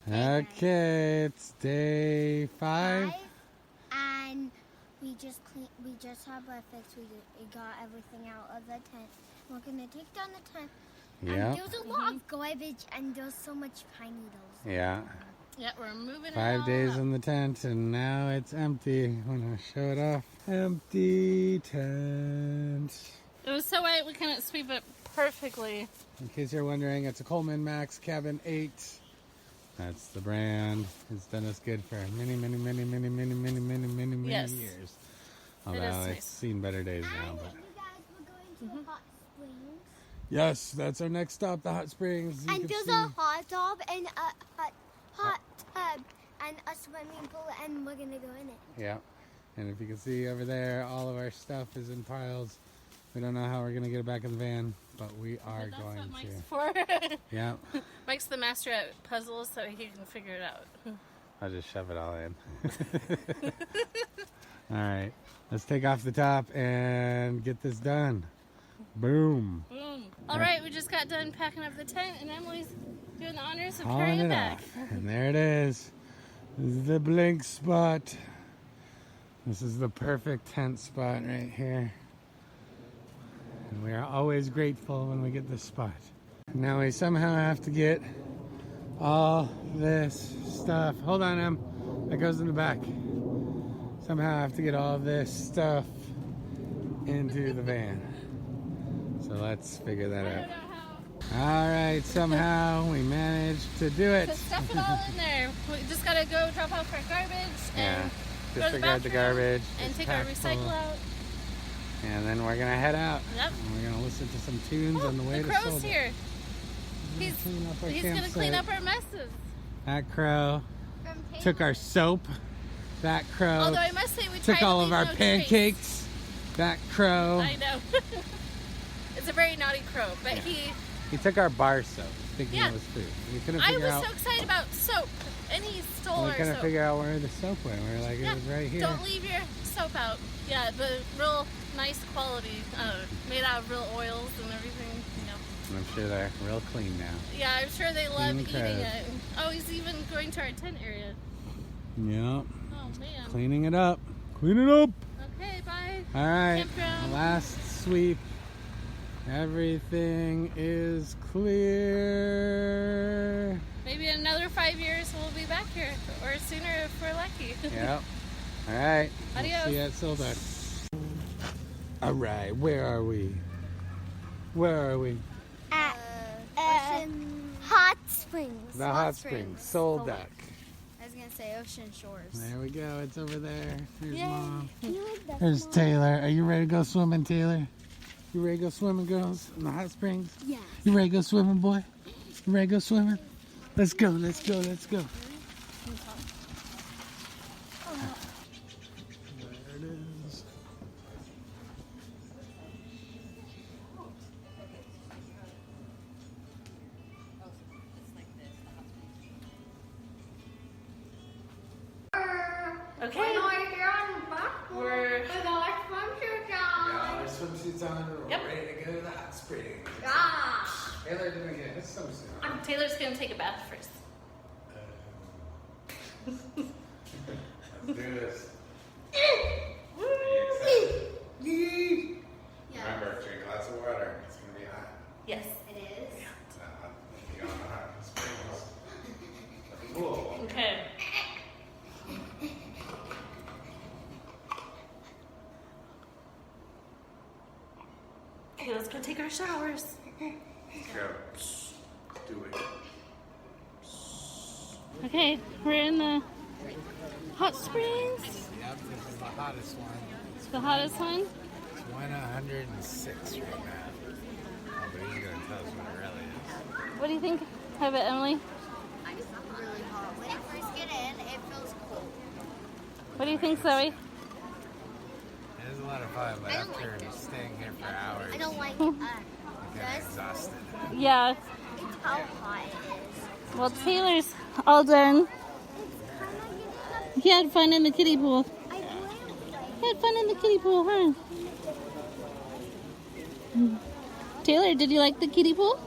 Okay, it's day 5. And we just had breakfast. We got everything out of the tent. We're gonna take down the tent. Yeah. And there's a lot of garbage and there's so much pine needles. Yeah. Yeah, we're moving 5 days in the tent and now it's empty. I'm gonna show it off. Empty tent. It was so wet we couldn't sweep it perfectly. In case you're wondering, it's a Coleman Max Cabin 8. That's the brand. It's done us good for many Yes. years. Although nice. it's seen better days now. But. You guys were going to the hot springs. Yes, that's our next stop, the hot springs. You And can there's see. a hot tub and a hot tub and a swimming pool, and we're gonna go in it. Yeah, and if you can see over there, all of our stuff is in piles. We don't know how we're gonna get it back in the van, but we are That's going what Mike's to. for. Yeah, Mike's the master at puzzles, so he can figure it out. I'll just shove it all in. All right, let's take off the top and get this done. Boom. Boom. All right, we just got done packing up the tent, and Emily's doing the honors of Hauling carrying it it back. off. And there it is. This is the blink spot. This is the perfect tent spot right here. And we are always grateful when we get this spot. Now we somehow have to get all this stuff. Hold on, Em. That goes in the back. Somehow I have to get all this stuff into the van. So let's figure that I out. don't know how All right, somehow we managed to do it. to stuff it all in there. We just gotta go drop off our garbage Yeah, and go to the disregard the bathroom garbage. and It's take our packed recycle full. out. And then we're gonna head out. Yep. And we're gonna listen to some tunes Oh, on the way the to crow's Soldier. here. He's Clean up our gonna clean campsite. up our messes. That crow From took our soap. That crow Although I must say we took tried to all of leave our no trace. pancakes. That crow. I know. It's a very naughty crow, but he took our bar soap, thinking Yeah. it was food. We couldn't I figure was out. so excited about soap, and he stole We our couldn't soap. figure out where the soap went. We were like, Yeah, it was right here. Don't leave your soap out. Yeah, the real nice quality, made out of real oils and everything. You know. And I'm sure they're real clean now. Yeah, I'm sure they love Clean eating crabs. it. Oh, he's even going to our tent area. Yeah. Oh man. Cleaning it up. Clean it up. Okay, bye. All right. Campground. Last sweep. Everything is clear. Maybe in another 5 years we'll be back here, or sooner if we're lucky. Yep. All right. Adios. We'll see you at Solduck. All right. Where are we? Where are we? At Hot Springs. The hot springs. Solduck. I was gonna say Ocean Shores. There we go. It's over there. There's Mom. You like that? There's Taylor. Are you ready to go swimming, Taylor? You ready to go swimming, girls? In the hot springs? Yeah. You ready to go swimming, boy? You ready to go swimming? Let's go. Let's go. Let's go. There it is. Okay. We're We're Yeah, our swimsuits on. We're Yep. ready to go to the hot springs. Taylor didn't get his swimsuit on. Taylor's gonna take a bath first. Let's do this. Are you excited? Remember, drink lots of water. It's going to be hot. Yes. It is. It's not hot. You're on the hot springs. Cool. Okay. Okay, let's go take our showers. Go. Do it. Okay, we're in the hot springs. Yep, this is the hottest one. The hottest one. It's 106 right now. Oh, but he's going to tell us what it really is. What do you think of it, Emily? Really hot. When you first get in, it feels cold. What do you think, Zoe? It is a lot of fun, but after staying here for hours, I don't like you get exhausted. Yeah. it's how hot it is. Well, Taylor's all done. He had fun in the kiddie pool. I will. He had fun in the kiddie pool, huh? Taylor, did you like the kiddie pool?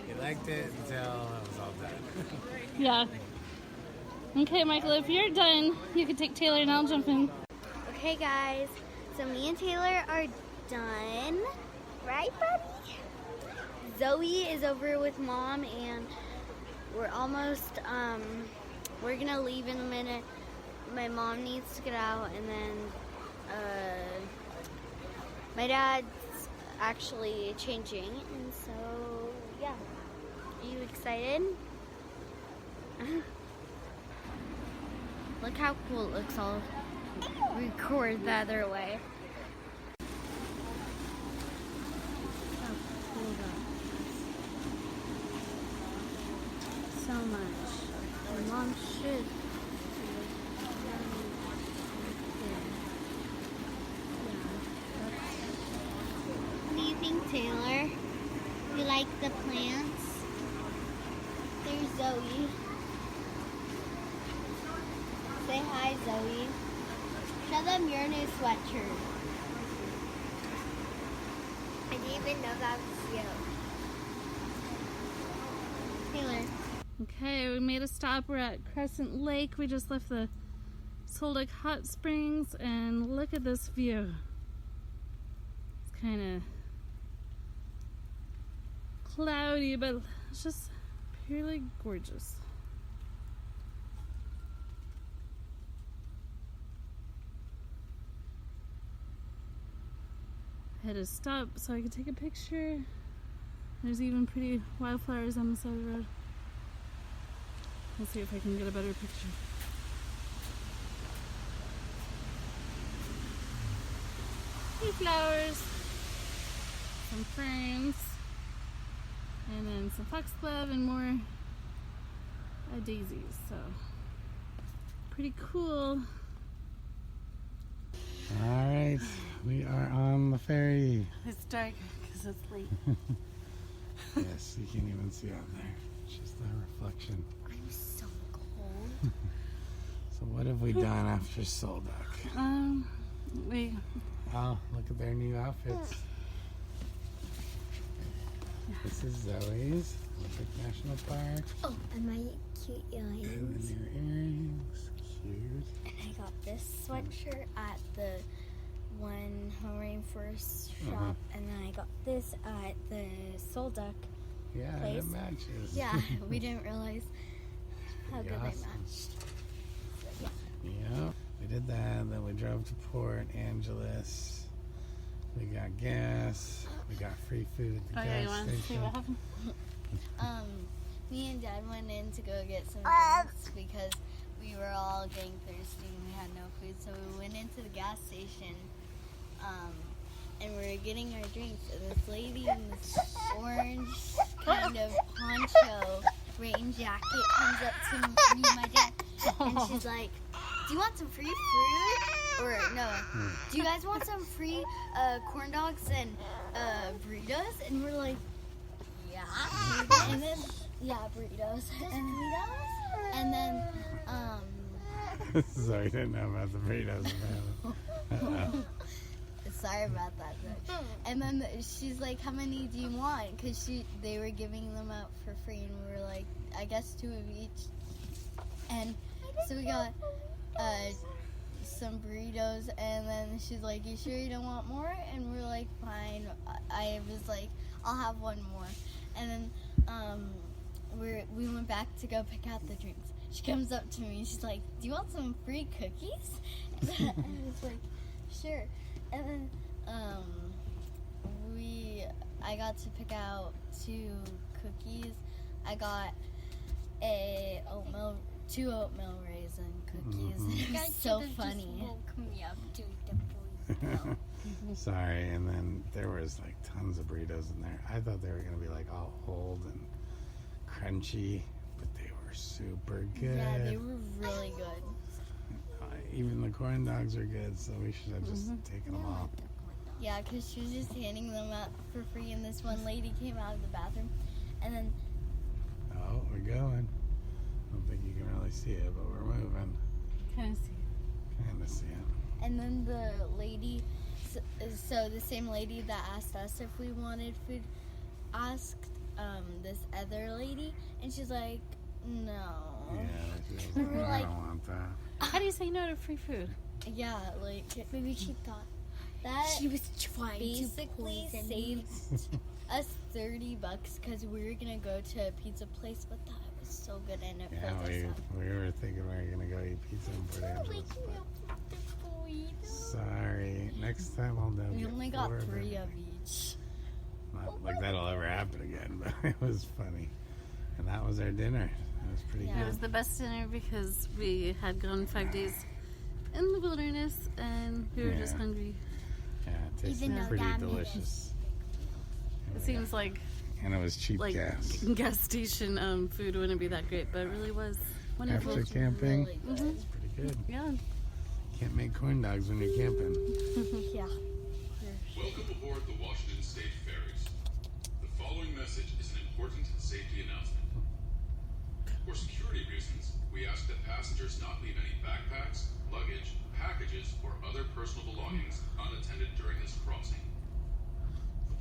He liked it until it was all done. Yeah. Okay, Michael, if you're done, you can take Taylor and I'll jump in. Okay, guys. So me and Taylor are done. Right, buddy? Zoe is over with Mom, and we're almost, we're gonna leave in a minute. My mom needs to get out, and then, my dad's actually changing, and so, yeah. Are you excited? Look how cool it looks. I'll record the other way. How cool that is. So much. My mom should. What do you think, Taylor? You like the plants? There's Zoe. Say hi, Zoe. Show them your new sweatshirt. I didn't even know that was you. Taylor. Okay, we made a stop. We're at Crescent Lake. We just left the Scenic Hot Springs, and look at this view. It's kind of cloudy, but it's just purely gorgeous. I had to stop so I could take a picture. There's even pretty wildflowers on the side of the road. Let's see if I can get a better picture. Few flowers, some ferns, and then some foxglove and more daisies. So pretty cool. All right, we are on the ferry. It's dark because it's late. Yes, you can't even see out there. It's just a reflection. I'm so cold. So what have we done after Solduck? We Oh, look at their new outfits. This is Zoe's. Olympic National Park. Oh, and my cute And earrings. the new earrings. Cute. And I got this sweatshirt at the one Hoh Rainforest shop, and then I got this at the Solduck. Yeah, Place. it matches. Yeah, we didn't realize how Pretty good they awesome. matched. So, yeah. Yeah, we did that. Then we drove to Port Angeles. We got gas. We got free food at the okay, you gas want to see station. what happened? Me and Dad went in to go get some drinks because we were all getting thirsty and we had no food. So we went into the gas station, and we were getting our drinks. And this lady in this orange kind of poncho rain jacket comes up to me and my dad, and she's like, "Do you want some free food? Or no? Do you guys want some free corn dogs and burritos?" And we're like, "Yeah." And then burritos. And then Sorry, didn't know about the burritos. sorry about that. Though. And then she's like, "How many do you want?" Because they were giving them out for free, and we were like, "I guess 2 of each." And so we got some burritos, and then she's like, "You sure you don't want more?" And we're like, "Fine." I was like, "I'll have one more." And then we went back to go pick out the drinks. She comes up to me and she's like, "Do you want some free cookies?" And I was like, "Sure." And then I got to pick out 2 cookies. I got 2 oatmeal raisin cookies. It was so funny. Woke me up to the burrito. Sorry, and then there was like tons of burritos in there. I thought they were gonna be like all old and crunchy, but they were super good. Yeah, they were really good. Even the corn dogs are good, so we should have just taken them all. Yeah, because she was just handing them out for free, and this one lady came out of the bathroom, and then Oh, we're going. I don't think you can really see it, but we're moving. Kind of see. Kind of see it. and then the lady, so the same lady that asked us if we wanted food, asked this other lady, and she's like, "No." And we're I like, don't want that. How do you say no to free food? yeah, like Maybe she thought that she was trying basically to poison saved us $30 because we were gonna go to a pizza place, but that was so good and it Yeah, filled us up. we were thinking we were gonna go eat pizza in Port Angeles. But sorry. Next time I'll know. We only got 3 of each. Not like that'll ever happen again, but it was funny. And that was our dinner. It was pretty It was good. the best dinner because we had gone 5 days in the wilderness and we were just Yeah. hungry. Yeah, it tasted Even though pretty that means- delicious. It seems like And it was cheap gas. gas station food wouldn't be that great, but it really was wonderful. After camping, Really good. Mhm. it's pretty good. Yeah. Can't make corn dogs when you're camping. Yeah. Welcome aboard the Washington State Ferries. The following message is an important safety announcement. For security reasons, we ask that passengers not leave any backpacks, luggage, packages, or other personal belongings unattended during this crossing.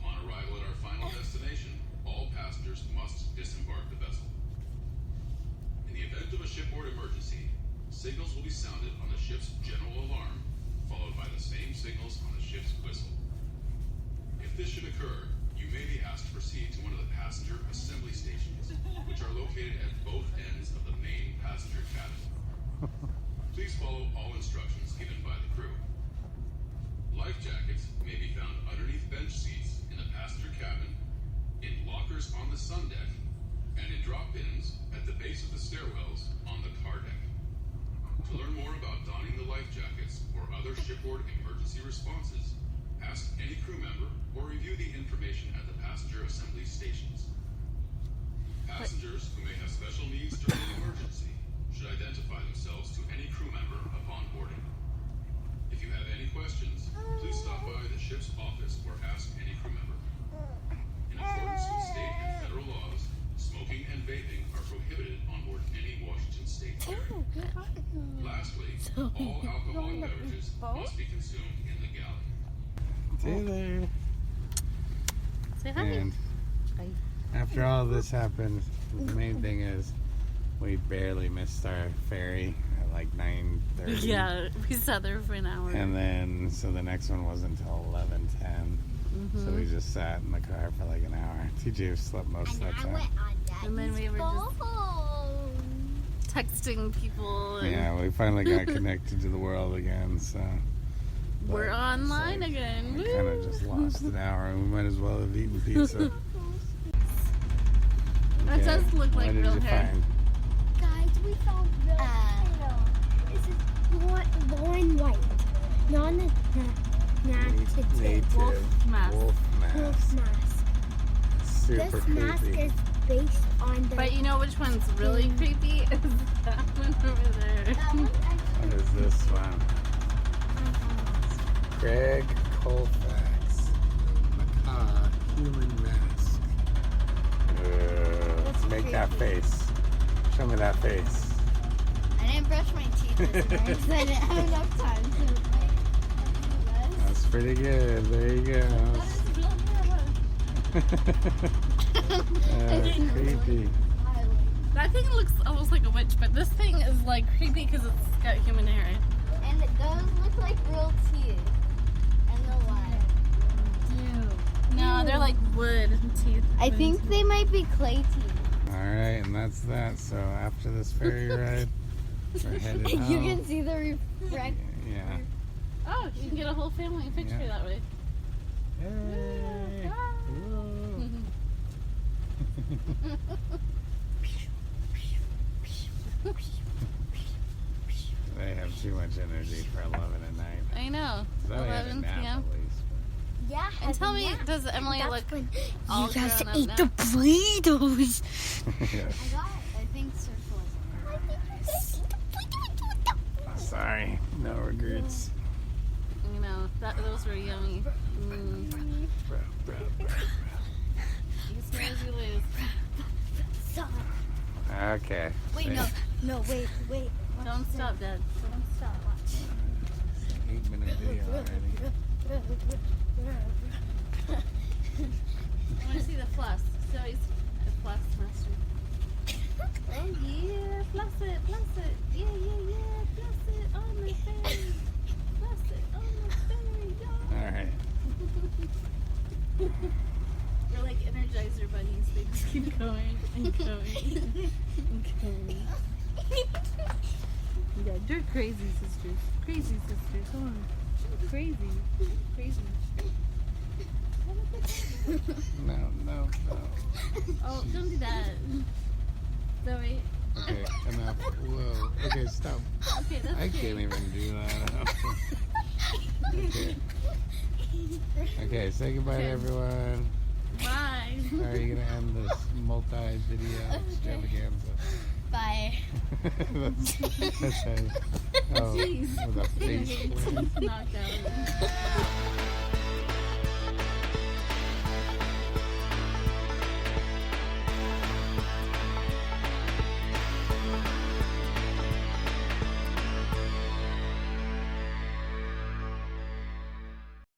Upon arrival at our final destination, all passengers must disembark the vessel. In the event of a shipboard emergency, signals will be sounded on the ship's general alarm, followed by the same signals on the ship's whistle. If this should occur, you may be asked to proceed to one of the passenger assembly stations, which are located at both ends of the main passenger cabin. Please follow all instructions given by the crew. Life jackets may be found underneath bench seats in the passenger cabin, in lockers on the sun deck, and in drop bins at the base of the stairwells on the car deck. To learn more about donning the life jackets or other shipboard emergency responses, ask any crew member or review the information at the passenger assembly stations. Passengers who may have special needs during an emergency should identify themselves to any crew member upon boarding. If you have any questions, please stop by the ship's office or ask any crew member. In accordance with state and federal laws, smoking and vaping are prohibited on board any Washington State ferry. Lastly, all alcoholic beverages must be consumed in the galley. Taylor. Say hi. And after all this happened, the main thing is we barely missed our ferry at like 9:30. Yeah, we sat there for an hour. And then, so the next one wasn't until 11:10. So we just sat in the car for like an hour. TJ slept most of that I time. went on And then we were just phone. texting people and Yeah, we finally got connected to the world again, so. we're But online it's like, again. We kind of just lost an hour and we might as well have eaten pizza. That Okay, does look like what did real you hair. find? Guys, we found real hair. This is blue and white. Not Native native. Wolf mask. Wolf mask. Wolf mask. Super This creepy. mask is based on the. But you know which one's really creepy? Is that one over there. That one What is this one? Greg Colfax. Macaw human mask. That's Make that creepy. face. Show me that face. I didn't brush my teeth this morning because I didn't have enough time to. That's pretty good. There you go. Creepy. That thing looks almost like a witch, but this thing is like creepy because it's got human hair. And those look like real teeth. And the line. No, they're like wood teeth. I think they might be clay teeth. Alright, and that's that. So after this ferry ride, we're headed You home. can see the reflect. Yeah. Oh, you can get a whole family picture Yeah. that way. Hey. Whoa. They have too much energy for 11 at night. I know. So we had a 11 nap p.m. at least. Yeah. And tell me, does Emily That's look when all you guys grown up ate now? the Play-Dohs. Yes. I think Circle is Sorry, no regrets. You know, those were yummy. Bro, bro, bro, You snooze, you lose. Stop. bro. Okay. Wait, no, wait. Don't stop, Dad. Don't stop. 8-minute video already. I want to see the floss. Zoe's the floss master. Oh yeah, floss it, floss it. the ferry. Bless it on the ferry, y'all. Alright. We're like Energizer bunnies. They just keep going and going and going. Yeah, you're crazy, sisters. Crazy, sisters. Come on. Crazy. Crazy. No, no, no. Oh, don't do that. Zoe. Okay, enough. Whoa. Okay, stop. Okay, that's I okay. can't even do that. Okay. Okay, say goodbye to Okay. everyone. Bye. How are you gonna end this multi-video extravaganza? Bye. that's a, oh, Jeez. with a face Okay, plant. knocked out.